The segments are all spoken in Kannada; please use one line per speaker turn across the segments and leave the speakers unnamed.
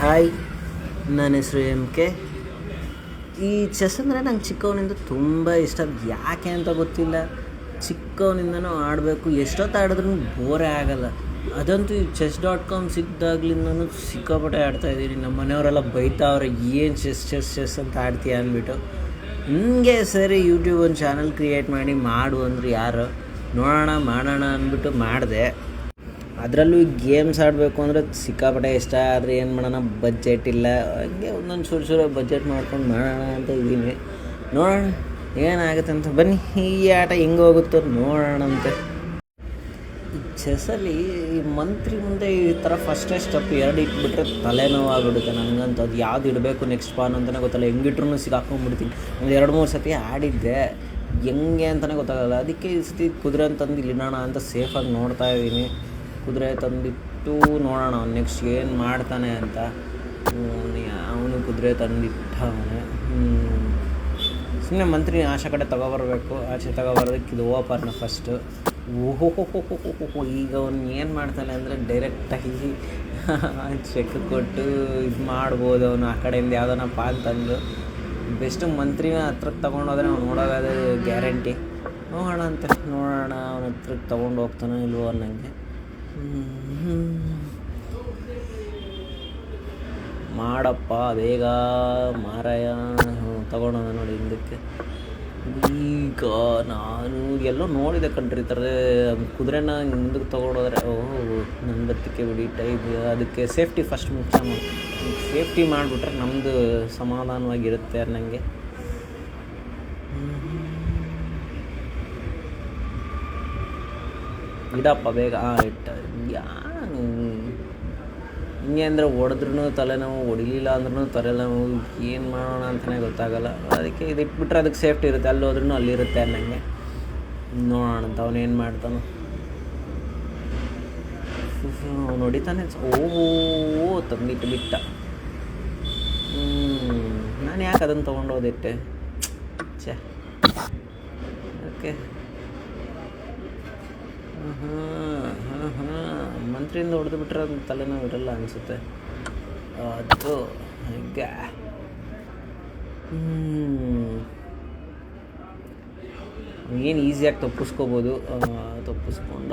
ಹಾಯ್, ನನ್ನ ಹೆಸರು ಕೆ. ಈ ಚೆಸ್ ಅಂದರೆ ನಂಗೆ ಚಿಕ್ಕವನಿಂದ ತುಂಬ ಇಷ್ಟ. ಯಾಕೆ ಅಂತ ಗೊತ್ತಿಲ್ಲ, ಚಿಕ್ಕವನಿಂದನೂ ಆಡಬೇಕು, ಎಷ್ಟೊತ್ತು ಆಡಿದ್ರೂ ಬೋರೇ ಆಗೋಲ್ಲ. ಅದಂತೂ ಈ chess.com ಸಿಕ್ಕಿದಾಗ್ಲಿಂದನೂ ಸಿಕ್ಕಾಪಟ್ಟೆ ಆಡ್ತಾಯಿದ್ದೀನಿ. ನಮ್ಮ ಮನೆಯವರೆಲ್ಲ ಬೈತಾವ್ರೆ, ಏನು ಚೆಸ್ ಅಂತ ಆಡ್ತೀಯ ಅಂದ್ಬಿಟ್ಟು. ಹಿಂಗೆ ಸರಿ ಯೂಟ್ಯೂಬ್ ಒಂದು ಚಾನಲ್ ಕ್ರಿಯೇಟ್ ಮಾಡು ಅಂದ್ರೆ ಯಾರು ನೋಡೋಣ ಮಾಡೋಣ ಅಂದ್ಬಿಟ್ಟು ಮಾಡಿದೆ. ಅದರಲ್ಲೂ ಈ ಗೇಮ್ಸ್ ಆಡಬೇಕು ಅಂದರೆ ಸಿಕ್ಕಾಪಟ್ಟೆ ಇಷ್ಟ. ಆದರೆ ಏನು ಮಾಡೋಣ, ಬಜೆಟ್ ಇಲ್ಲ. ಹಂಗೆ ಒಂದೊಂದು ಚೂರು ಬಜೆಟ್ ಮಾಡ್ಕೊಂಡು ಮಾಡೋಣ ಅಂತ ಇದ್ದೀನಿ. ನೋಡೋಣ ಏನಾಗುತ್ತೆ ಅಂತ. ಬನ್ನಿ, ಈ ಆಟ ಹೆಂಗೆ ಹೋಗುತ್ತೋ ನೋಡೋಣ ಅಂತ. ಈ ಚೆಸ್ಸಲ್ಲಿ ಈ ಮಂತ್ರಿ ಮುಂದೆ ಈ ಥರ ಫಸ್ಟೇ ಸ್ಟೆಪ್ 2 ಇಟ್ಬಿಟ್ರೆ ತಲೆನೋವು ಆಗ್ಬಿಡುತ್ತೆ ನನಗಂತೂ. ಅದು ಯಾವ್ದು ಇಡಬೇಕು ನೆಕ್ಸ್ಟ್ ಪಾನ್ ಅಂತಲೇ ಗೊತ್ತಲ್ಲ. ಹೆಂಗಿಟ್ರೂ ಸಿಗಾಕೊಂಡ್ಬಿಡ್ತೀನಿ. ಒಂದು 2-3 ಸತಿ ಆಡಿದ್ದೆ, ಹೆಂಗೆ ಅಂತಲೇ ಗೊತ್ತಾಗಲ್ಲ. ಅದಕ್ಕೆ ಈ ಸತಿ ಕುದುರೆ ಅಂತಂದು ಇಲ್ಲಿಡೋಣ ಅಂತ ಸೇಫಾಗಿ ನೋಡ್ತಾ ಇದ್ದೀನಿ. ಕುದುರೆ ತಂದಿಟ್ಟು ನೋಡೋಣ ನೆಕ್ಸ್ಟ್ ಏನು ಮಾಡ್ತಾನೆ ಅಂತ. ಅವನು ಕುದುರೆ ತಂದಿಟ್ಟವನೆ. ಸುಮ್ಮನೆ ಮಂತ್ರಿ ಆಚೆ ಕಡೆ ತಗೊಬರ್ಬೇಕು. ಆಚೆ ತಗೊಬರೋದಕ್ಕೆ ಇದು ಓಪರ್ನ ಫಸ್ಟು. ಓಹೋ, ಈಗ ಅವನು ಏನು ಮಾಡ್ತಾನೆ ಅಂದರೆ ಡೈರೆಕ್ಟಾಗಿ ಚೆಕ್ ಕೊಟ್ಟು ಇದು ಮಾಡ್ಬೋದು. ಅವನು ಆ ಕಡೆಯಿಂದ ಯಾವುದನ್ನ ಪಾಲ್ ತಂದು ಬೆಸ್ಟು ಮಂತ್ರಿನ ಹತ್ರಕ್ಕೆ ತೊಗೊಂಡೋದ್ರೆ ಅವ್ನು ನೋಡೋದು ಗ್ಯಾರಂಟಿ. ನೋಡೋಣ ಅವನ ಹತ್ರಕ್ಕೆ ತೊಗೊಂಡು ಹೋಗ್ತಾನೋ ಇಲ್ವೋ ಅನ್ನಂಗೆ. ಮಾಡಪ್ಪ ಬೇಗ ಮಾರಾಯ. ತಗೊಂಡೋದ ನೋಡಿ ಹಿಂದಕ್ಕೆ. ಈಗ ನಾನು ಎಲ್ಲೋ ನೋಡಿದೆ ಕಣ್ರಿ ಈ ಥರ ಕುದುರೆನ ಮುಂದಕ್ಕೆ ತೊಗೊಂಡೋದ್ರೆ. ನನ್ನ ಬತ್ತಿಕೆ ಬಿಡಿ ಟೈಪ್. ಅದಕ್ಕೆ ಸೇಫ್ಟಿ ಫಸ್ಟ್ ಮುಖ್ಯ. ಸೇಫ್ಟಿ ಮಾಡಿಬಿಟ್ರೆ ನಮ್ಮದು ಸಮಾಧಾನವಾಗಿರುತ್ತೆ ಅನ್ನಂಗೆ. ಇಡಪ್ಪ ಬೇಗ. ಇಟ್ಟ. ಹಿಂಗೆ ಅಂದರೆ ಹೊಡೆದ್ರೂ ತಲೆನೋವು, ಹೊಡಿಲಿಲ್ಲ ಅಂದ್ರೂ ತಲೆನೋವು. ಏನು ಮಾಡೋಣ ಅಂತಲೇ ಗೊತ್ತಾಗಲ್ಲ. ಅದಕ್ಕೆ ಇದು ಇಟ್ಬಿಟ್ರೆ ಅದಕ್ಕೆ ಸೇಫ್ಟಿ ಇರುತ್ತೆ. ಅಲ್ಲಿ ಹೋದ್ರೂ ಅಲ್ಲಿರುತ್ತೆ ಅನ್ನಂಗೆ. ನೋಡೋಣ ಅಂತ ಅವನೇನು ಮಾಡ್ತಾನೋ. ಅವ್ನು ಹೊಡಿತಾನೆ. ತಂದಿಟ್ಟು ಬಿಟ್ಟ. ನಾನು ಯಾಕೆ ಅದನ್ನು ತೊಗೊಂಡೋದಿಟ್ಟೆ. ಓಕೆ. ಮಂತ್ರಿಯಿಂದ ಹೊಡೆದು ಬಿಟ್ರೆ ಅದು ತಲೆನೋವು ಇರಲ್ಲ ಅನಿಸುತ್ತೆ. ಅದು ಹೀಗೆ. ಏನು ಈಸಿಯಾಗಿ ತಪ್ಪಿಸ್ಕೋಬೋದು. ತಪ್ಪಿಸ್ಕೊಂಡ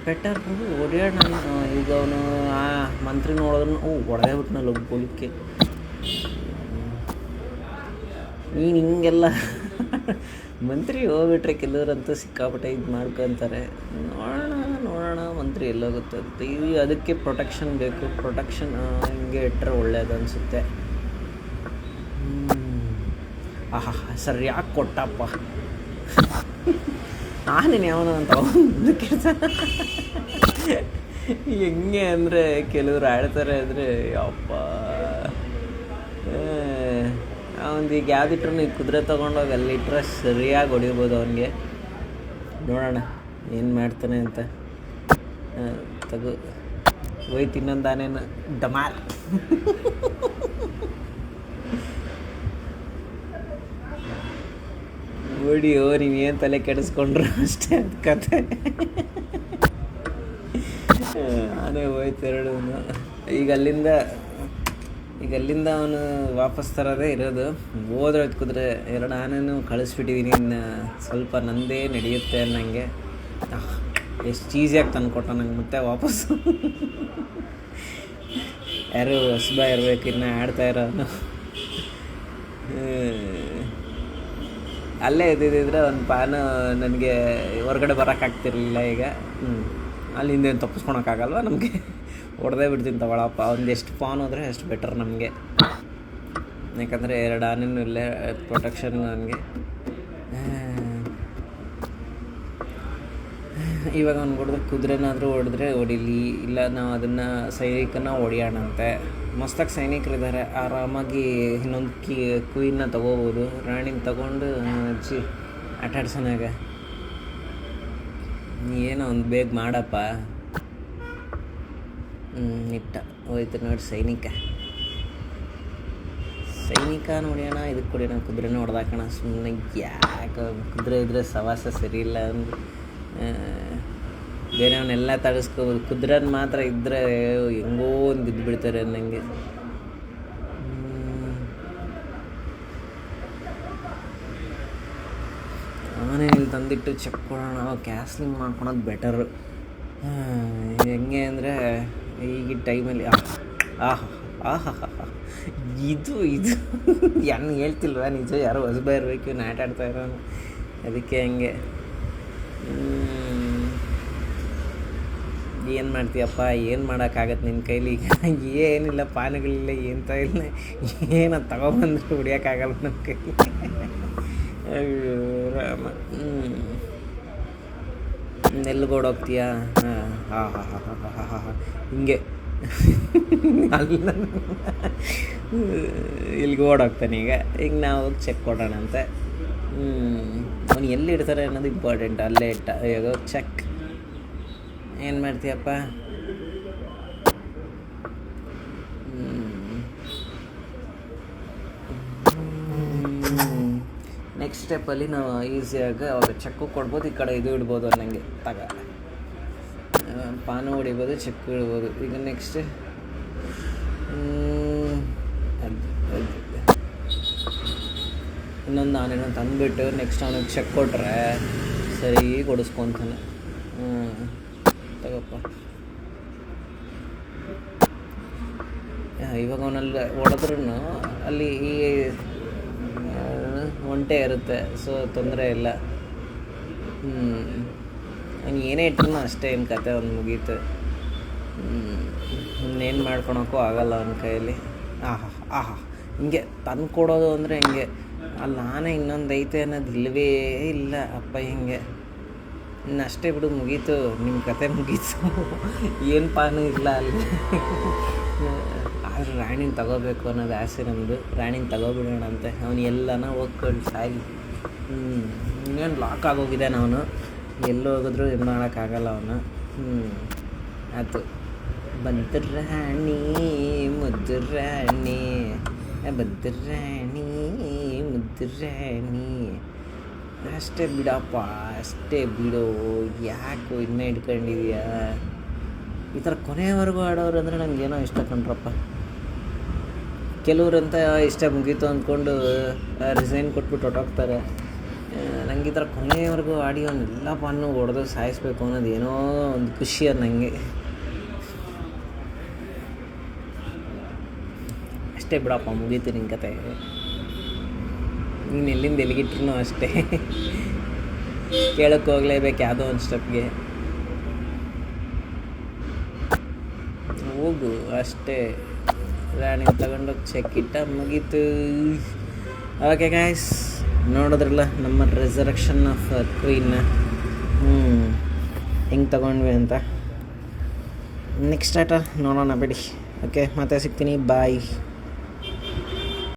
ಬೆಟರ್ ಹೊಡೆಯೋಣ. ಈಗ ಅವನು ಆ ಮಂತ್ರಿ ನೋಡಿದ್ರು ಹೊಡೆದೇ ಬಿಟ್ನಲ್ಲ ಗೋಲಿಕ್ಕೆ. ನೀನು ಹಿಂಗೆಲ್ಲ ಮಂತ್ರಿ ಹೋಗ್ಬಿಟ್ರೆ ಕೆಲವರಂತೂ ಸಿಕ್ಕಾಪಟ್ಟೆ ಇದು ಮಾಡ್ಕೊತಾರೆ. ನೋಡೋಣ ಮಂತ್ರಿ ಎಲ್ಲೋಗುತ್ತೆ ಅಂತ. ಅದಕ್ಕೆ ಪ್ರೊಟೆಕ್ಷನ್ ಬೇಕು. ಪ್ರೊಟೆಕ್ಷನ್ ಹಿಂಗೆ ಇಟ್ಟರೆ ಒಳ್ಳೇದು ಅನಿಸುತ್ತೆ. ಸರಿಯಾಗಿ ಕೊಟ್ಟಪ್ಪ. ನಾನೇನು ಯಾವನ ಅಂತ ಹೆಂಗೆ ಅಂದರೆ ಕೆಲವ್ರು ಆಡ್ತಾರೆ ಅಂದರೆ ಅಪ್ಪ ಅವನಿಗೆ ಈಗ ಯಾವುದಿಟ್ರು ಈ ಕುದುರೆ ತೊಗೊಂಡೋಗಿ ಅಲ್ಲಿಟ್ರೆ ಸರಿಯಾಗಿ ಹೊಡಿಬೋದು ಅವನಿಗೆ. ನೋಡೋಣ ಏನು ಮಾಡ್ತಾನೆ ಅಂತ. ಹೋಯ್ತು ಇನ್ನೊಂದು ಆನೇನು ಡಮಾಲ್. ಹೊಡಿಯೋ, ನೀವೇನು ತಲೆ ಕೆಡಿಸ್ಕೊಂಡ್ರು ಅಷ್ಟೇ ಅಂತ ಕತೆ. ಆನೆ ಹೋಯ್ತು 2. ಈಗ ಅಲ್ಲಿಂದ ಅವನು ವಾಪಸ್ ತರೋದೇ ಇರೋದು. ಹೋದ್ರೆ ಕುದುರೆ 2 ಆನೆನೂ ಕಳಿಸ್ಬಿಟ್ಟಿದ್ದೀನಿ. ಇನ್ನು ಸ್ವಲ್ಪ ನಂದೇ ನಡೆಯುತ್ತೆ ಅನ್ನಂಗೆ. ಎಷ್ಟು ಈಸಿಯಾಗಿ ತಂದುಕೊಟ್ಟ ನಂಗೆ ಮತ್ತೆ ವಾಪಸ್ಸು. ಯಾರು ಹೊಸಬ ಇರಬೇಕು ಇನ್ನು ಆಡ್ತಾ ಇರೋನು. ಅಲ್ಲೇ ಇದ್ದಿದ್ದರೆ ಒಂದು ಪಾನು ನನಗೆ ಹೊರಗಡೆ ಬರೋಕ್ಕಾಗ್ತಿರ್ಲಿಲ್ಲ. ಈಗ ಅಲ್ಲಿಂದ ಏನು ತಪ್ಪಿಸ್ಕೊಳಕ್ಕಾಗಲ್ವ ನಮಗೆ. ಹೊಡೆದೇ ಬಿಡ್ತೀನಿ ತಗೊಳಪ್ಪ. ಒಂದು ಎಷ್ಟು ಪಾನ್ ಹೋದರೆ ಅಷ್ಟು ಬೆಟರ್ ನಮಗೆ. ಯಾಕಂದರೆ 2 ಆನೆನೂ ಇಲ್ಲೇ ಪ್ರೊಟೆಕ್ಷನ್ ನನಗೆ. ಇವಾಗ ಅವ್ನು ಹೊಡೆದ್ರೆ ಕುದುರೆನಾದರೂ ಹೊಡಿಲಿ. ಇಲ್ಲ ನಾವು ಅದನ್ನು ಸೈನಿಕನ ಹೊಡಿಯೋಣಂತೆ. ಮಸ್ತಾಗಿ ಸೈನಿಕರಿದ್ದಾರೆ. ಆರಾಮಾಗಿ ಇನ್ನೊಂದು ಕ್ವೀನ್ನ ತೊಗೋಬೋದು. ರಾಣಿನ ತೊಗೊಂಡು ಹಚ್ಚಿ ಆಟಾಡ್ಸೋನಾಗ. ಏನೋ ಒಂದು ಬೇಗ ಮಾಡಪ್ಪ. ಇಟ್ಟ ಹೋಯ್ತು ನೋಡಿ ಸೈನಿಕ ನೋಡ್ಯೋಣ. ಇದಕ್ಕೆ ಕೊಡೋಣ. ಕುದುರೆನ ಹೊಡೆದಾಕೋಣ ಸುಮ್ಮನೆ. ಯಾಕೆ ಕುದುರೆ ಇದ್ದರೆ ಸವಾಸ ಸರಿ ಇಲ್ಲ ಅಂದ್ರೆ ಬೇರೆಯವನ್ನೆಲ್ಲ ತಡಿಸ್ಕೋಬೋದು, ಕುದುರೆನ ಮಾತ್ರ ಇದ್ದರೆ ಹೆಂಗೋ ಒಂದು ಬಿದ್ದು ಬಿಡ್ತಾರೆ ನನಗೆ. ನಾನೇ ಇಲ್ಲಿ ತಂದಿಟ್ಟು ಚೆಕ್ ಕೊಡೋಣ, ಕ್ಯಾನ್ಸ್ಲಿಂಗ್ ಮಾಡ್ಕೊಳೋದು ಬೆಟರು. ಹೆಂಗೆ ಅಂದರೆ ಈಗ ಟೈಮಲ್ಲಿ ಆಹಾ ಇದು ಏನು ಹೇಳ್ತಿಲ್ವ, ನಿಜ ಯಾರೋ ಹೊಸಬ ಇರಬೇಕು ಇವ್ನು ಆಟ ಆಡ್ತಾ ಇರೋನು, ಅದಕ್ಕೆ ಹಂಗೆ. ಏನು ಮಾಡ್ತೀಯಪ್ಪ, ಏನು ಮಾಡೋಕ್ಕಾಗತ್ತೆ ನಿನ್ನ ಕೈಲಿ? ಈಗ ಏನಿಲ್ಲ, ಪಾನಗಳಿಲ್ಲ, ಎಂತ ಇಲ್ಲ, ಏನದು ತಗೊಬಂದ್ರೆ ಹೊಡಿಯೋಕ್ಕಾಗಲ್ಲ ನನ್ನ ಕೈಲಿ. ಅಯ್ಯೋ ರಾಮ. ಎಲ್ಲಿಗೆ ಓಡೋಗ್ತೀಯಾ? ಹಿಂಗೆ ಅಲ್ಲ, ಇಲ್ಲಿಗೆ ಓಡೋಗ್ತಾನೆ ಈಗ ನಾವು ಹೋಗಿ ಚೆಕ್ ಕೊಡೋಣ ಅಂತ. ಅವನು ಎಲ್ಲಿ ಇಡ್ತಾರೆ ಅನ್ನೋದು ಇಂಪಾರ್ಟೆಂಟ್, ಅಲ್ಲೇ ಇಟ್ಟ ಈಗ ಚೆಕ್. ಏನು ಮಾಡ್ತೀಯಪ್ಪ? ನೆಕ್ಸ್ಟ್ ಸ್ಟೆಪ್ಪಲ್ಲಿ ನಾವು ಈಸಿಯಾಗಿ ಅವಾಗ ಚೆಕ್ಕು ಕೊಡ್ಬೋದು, ಈ ಕಡೆ ಇದು ಇಡ್ಬೋದು ಅನ್ನಂಗೆ. ಪಾನು ಹೊಡಿಬೋದು, ಚೆಕ್ ಇಡ್ಬೋದು. ಈಗ ನೆಕ್ಸ್ಟ್ ಇನ್ನೊಂದು ನಾನೇನೋ ತಂದುಬಿಟ್ಟು ನೆಕ್ಸ್ಟ್ ಅವನಿಗೆ ಚೆಕ್ ಕೊಟ್ಟರೆ ಸರಿ ಕೊಡಿಸ್ಕೊತಾನೆ. ತಗೋಪ್ಪ. ಇವಾಗ ಅವನಲ್ಲಿ ಹೊಡೆದ್ರೂ ಅಲ್ಲಿ ಈ ಒಂಟೆ ಇರುತ್ತೆ, ಸೊ ತೊಂದರೆ ಇಲ್ಲ. ಅವ್ನು ಏನೇ ಇಟ್ಟರು ಅಷ್ಟೇ, ಏನು ಕತೆ ಅವ್ನು ಮುಗೀತು. ಇನ್ನೇನು ಮಾಡ್ಕೊಳಕ್ಕೂ ಆಗಲ್ಲ ಅವನ ಕೈಯಲ್ಲಿ. ಹಿಂಗೆ ತಂದು ಕೊಡೋದು ಅಂದರೆ ಹಿಂಗೆ. ಅಲ್ಲಿ ನಾನೇ ಇನ್ನೊಂದು ಐತೆ ಅನ್ನೋದು ಇಲ್ಲವೇ ಇಲ್ಲ ಅಪ್ಪ. ಹಿಂಗೆ ಇನ್ನು ಅಷ್ಟೇ ಬಿಡು, ಮುಗೀತು ನಿಮ್ಮ ಕತೆ ಮುಗೀತು. ಏನು ಪಾನು ಇಲ್ಲ ಅಲ್ಲಿ. ಆದರೂ ರಾಣಿನ ತಗೋಬೇಕು ಅನ್ನೋದು ಆಸೆ ನಮ್ಮದು. ರಾಣಿನ ತಗೋಬಿಡೋಣ ಅಂತೆ. ಅವನು ಎಲ್ಲನ ಹೋಗ್ಕೊಂಡು ಸಾಯಿ. ಇನ್ನೇನು ಲಾಕ್ ಆಗೋಗಿದ್ದಾನೆ ಅವನು, ಎಲ್ಲೋ ಹೋಗಿದ್ರು ಏನು ಮಾಡೋಕ್ಕಾಗಲ್ಲ ಅವನು. ಆಯಿತು, ಬಂತು ರಾಣಿ ಮುದ್ದು ರಾಣಿ, ಬಂತು ರಾಣಿ ಮುದ್ದು ರಾಣಿ. ಅಷ್ಟೇ ಬಿಡಪ್ಪ, ಅಷ್ಟೇ ಬಿಡು, ಯಾಕೋ ಇನ್ನೂ ಇಟ್ಕೊಂಡಿದೀಯಾ? ಈ ಥರ ಕೊನೆಯವರೆಗೂ ಆಡೋರು ಅಂದರೆ ನನಗೇನೋ ಇಷ್ಟ ಕಂಡ್ರಪ್ಪ. ಕೆಲವ್ರಂತ ಇಷ್ಟ ಮುಗೀತು ಅಂದ್ಕೊಂಡು ರಿಸೈನ್ ಕೊಟ್ಬಿಟ್ಟು ಹೊಟ್ಟೋಗ್ತಾರೆ. ನನಗೆ ಈ ಥರ ಕೊನೆಯವರೆಗೂ ಆಡಿ ಅವನ್ನೆಲ್ಲ ಪಾನು ಹೊಡೆದು ಸಾಯಿಸ್ಬೇಕು ಅನ್ನೋದು ಏನೋ ಒಂದು ಖುಷಿ ಅದು ನನಗೆ. ಅಷ್ಟೇ ಬಿಡಪ್ಪ, ಮುಗೀತು ನಿನ್ನ ಕತೆ. ನೀನು ಎಲ್ಲಿಂದ ಎಲ್ಲಿಗಿಟ್ರು ಅಷ್ಟೇ, ಕೇಳಕ್ಕೆ ಹೋಗ್ಲೇಬೇಕು ಯಾವುದೋ ಒಂದು ಸ್ಟೆಪ್ಗೆ. ಹೋಗು ಅಷ್ಟೇ, ರಾಣಿ ತಗೊಂಡೋಗಿ ಚೆಕ್ ಇಟ್ಟ, ಮುಗೀತು. ಓಕೆ ಗಾಯ್ಸ್, ನೋಡಿದ್ರಲ್ಲ ನಮ್ಮ ರೆಸರೆಕ್ಷನ್ ಆಫ್ ಕ್ವೀನ್ನ ಹೆಂಗೆ ತಗೊಂಡ್ವಿ ಅಂತ. ನೆಕ್ಸ್ಟ್ ಆಟ ನೋಡೋಣ ಬಿಡಿ. ಓಕೆ, ಮತ್ತೆ ಸಿಗ್ತೀನಿ, ಬಾಯ್.